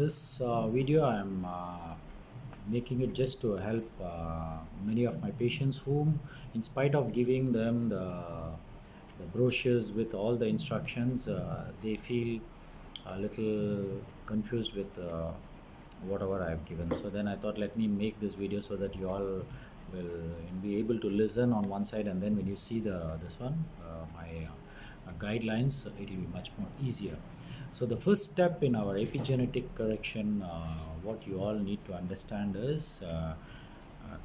This video I'm making it just to help many of my patients whom, in spite of giving them the brochures with all the instructions, they feel a little confused with whatever I've given. So then I thought, let me make this video so that you all will be able to listen on one side, and then when you see this one, my guidelines, it will be much more easier. So the first step in our epigenetic correction, what you all need to understand is,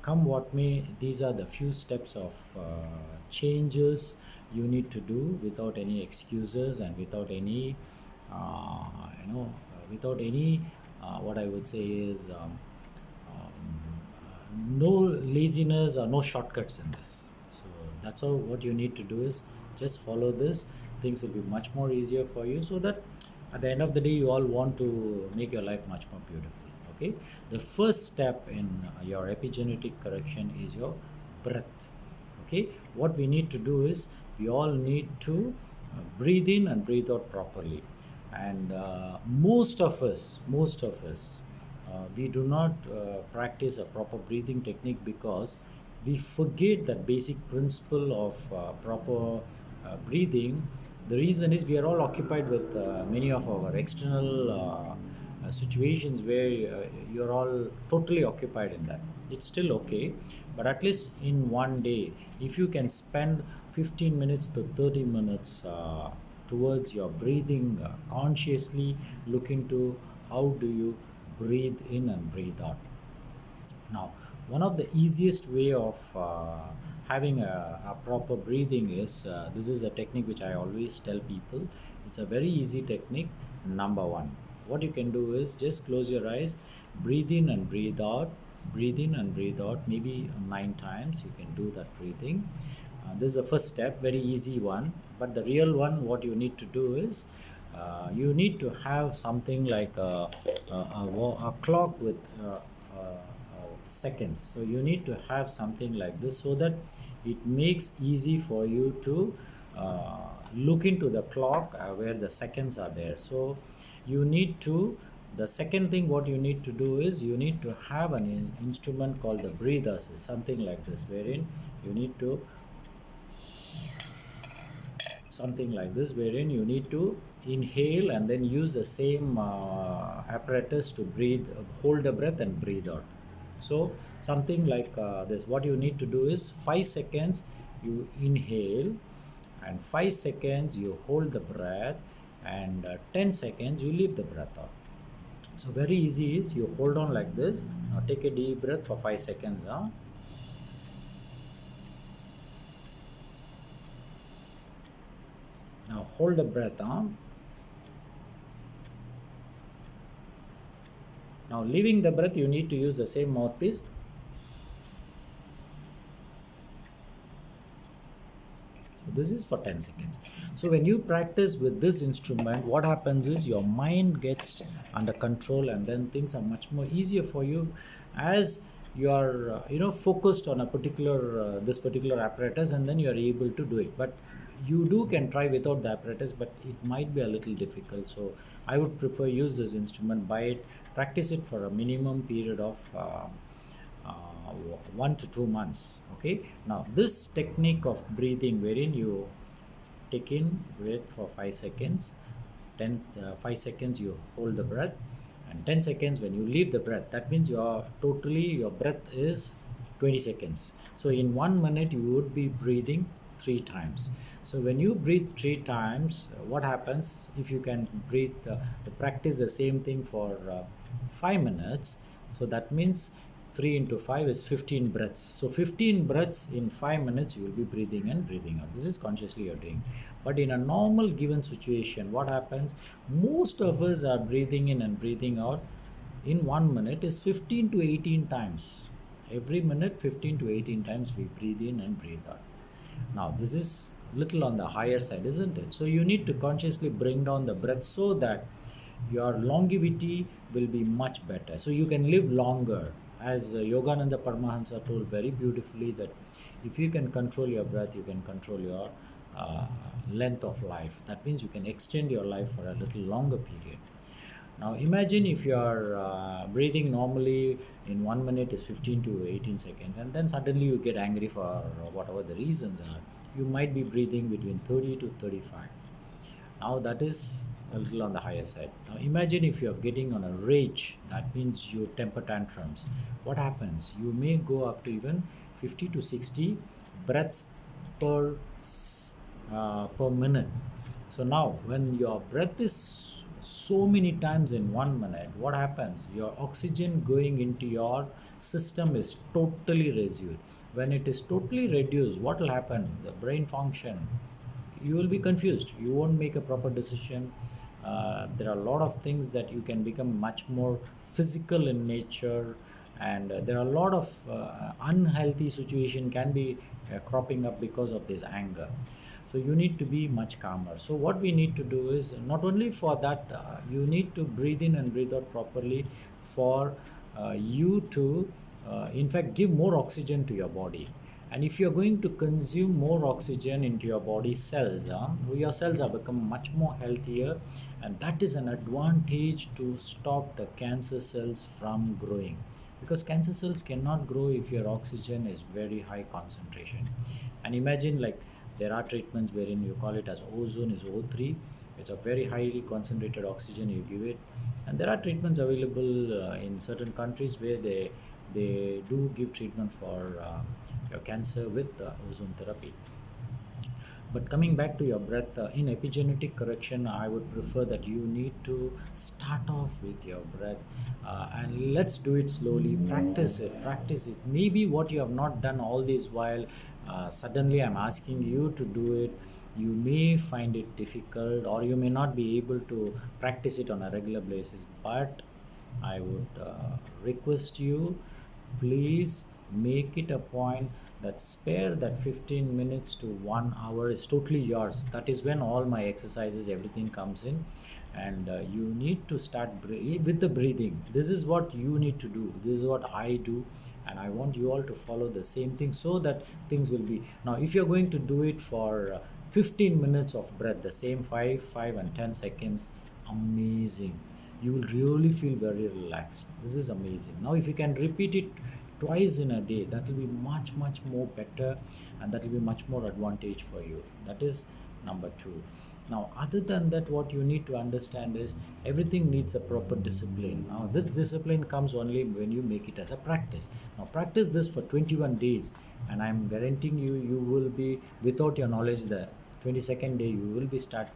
come what may, these are the few steps of changes you need to do without any excuses and without any without any what I would say is no laziness or no shortcuts in this. So that's all. What you need to do is just follow this. Things will be much more easier for you, so that at the end of the day you all want to make your life much more beautiful. Okay, the first step in your epigenetic correction is your breath. Okay, what we need to do is we all need to breathe in and breathe out properly. And most of us we do not practice a proper breathing technique because we forget that basic principle of proper breathing. The reason is we are all occupied with many of our external situations where you're all totally occupied in that. It's still okay, but at least in one day, if you can spend 15 minutes to 30 minutes towards your breathing, consciously look into how do you breathe in and breathe out. Now, one of the easiest way of having a proper breathing is, this is a technique which I always tell people. It's a very easy technique. Number one, what you can do is just close your eyes, breathe in and breathe out, breathe in and breathe out, maybe 9 times you can do that breathing. This is the first step, very easy one. But the real one, what you need to do is, you need to have something like a clock with seconds. So you need to have something like this, so that it makes easy for you to look into the clock where the seconds are there. So you need to, the second thing what you need to do is, you need to have an instrument called the breathe assist, something like this, wherein you need to inhale and then use the same apparatus to breathe, hold the breath and breathe out. So something like this. What you need to do is 5 seconds you inhale, and 5 seconds you hold the breath, and 10 seconds you leave the breath out. So very easy is, you hold on like this. Now take a deep breath for 5 seconds. Now hold the breath on. Now leaving the breath, you need to use the same mouthpiece. So this is for 10 seconds. So when you practice with this instrument, what happens is your mind gets under control, and then things are much more easier for you as you are focused on a particular this particular apparatus, and then you are able to do it. But you can try without the apparatus, but it might be a little difficult. So I would prefer use this instrument, buy it, practice it for a minimum period of 1 to 2 months. Okay, now this technique of breathing, wherein you take in breath for 5 seconds, 5 seconds you hold the breath, and 10 seconds when you leave the breath. That means your breath is 20 seconds. So in 1 minute you would be breathing 3 times. So when you breathe 3 times, what happens, if you can breathe practice the same thing for 5 minutes, so that means 3 into 5 is 15 breaths. So 15 breaths in 5 minutes you will be breathing and breathing out. This is consciously you're doing. But in a normal given situation, what happens, most of us are breathing in and breathing out in 1 minute is 15 to 18 times. Every minute 15 to 18 times we breathe in and breathe out. Now this is little on the higher side, isn't it? So you need to consciously bring down the breath so that your longevity will be much better, so you can live longer. As Yogananda Paramahansa told very beautifully, that if you can control your breath, you can control your length of life. That means you can extend your life for a little longer period. Now imagine if you are breathing normally in 1 minute is 15 to 18 seconds, and then suddenly you get angry for whatever the reasons are. You might be breathing between 30 to 35. Now that is a little on the higher side. Now imagine if you're getting on a rage, that means your temper tantrums. What happens? You may go up to even 50 to 60 breaths per per minute. So now when your breath is so many times in 1 minute, what happens? Your oxygen going into your system is totally reduced. When it is totally reduced, what will happen? The brain function, you will be confused, you won't make a proper decision. There are a lot of things that you can become much more physical in nature, and there are a lot of unhealthy situation can be cropping up because of this anger. So you need to be much calmer. So what we need to do is not only for that, you need to breathe in and breathe out properly for you to in fact give more oxygen to your body. And if you're going to consume more oxygen into your body cells, your cells are become much more healthier, and that is an advantage to stop the cancer cells from growing, because cancer cells cannot grow if your oxygen is very high concentration. And imagine, like, there are treatments wherein you call it as ozone is O3. It's a very highly concentrated oxygen you give it, and there are treatments available in certain countries where they do give treatment for your cancer with ozone therapy. But coming back to your breath, in epigenetic correction, I would prefer that you need to start off with your breath, and let's do it slowly. Practice it, practice it. Maybe what you have not done all this while, suddenly I'm asking you to do it. You may find it difficult, or you may not be able to practice it on a regular basis. But I would request you, please make it a point that spare that 15 minutes to 1 hour is totally yours. That is when all my exercises, everything comes in. And you need to start with the breathing. This is what you need to do, this is what I do, and I want you all to follow the same thing, so that things will be. Now if you're going to do it for 15 minutes of breath, the same 5 and 10 seconds, amazing, you will really feel very relaxed. This is amazing. Now if you can repeat it twice in a day, that will be much more better, and that will be much more advantage for you. That is number two. Now other than that, what you need to understand is everything needs a proper discipline. Now this discipline comes only when you make it as a practice. Now practice this for 21 days, and I'm guaranteeing you, you will be, without your knowledge, the 22nd day you will be start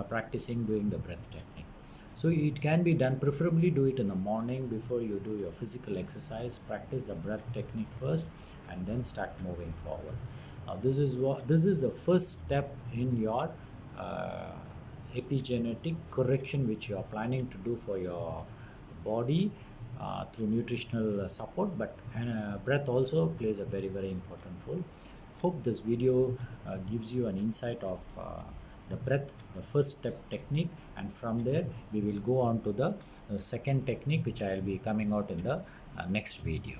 practicing doing the breath technique. So it can be done, preferably do it in the morning before you do your physical exercise. Practice the breath technique first, and then start moving forward. Now this is the first step in your uh, epigenetic correction, which you are planning to do for your body through nutritional support. But breath also plays a very important role. Hope this video gives you an insight of the breath, the first step technique, and from there we will go on to the second technique, which I will be coming out in the next video.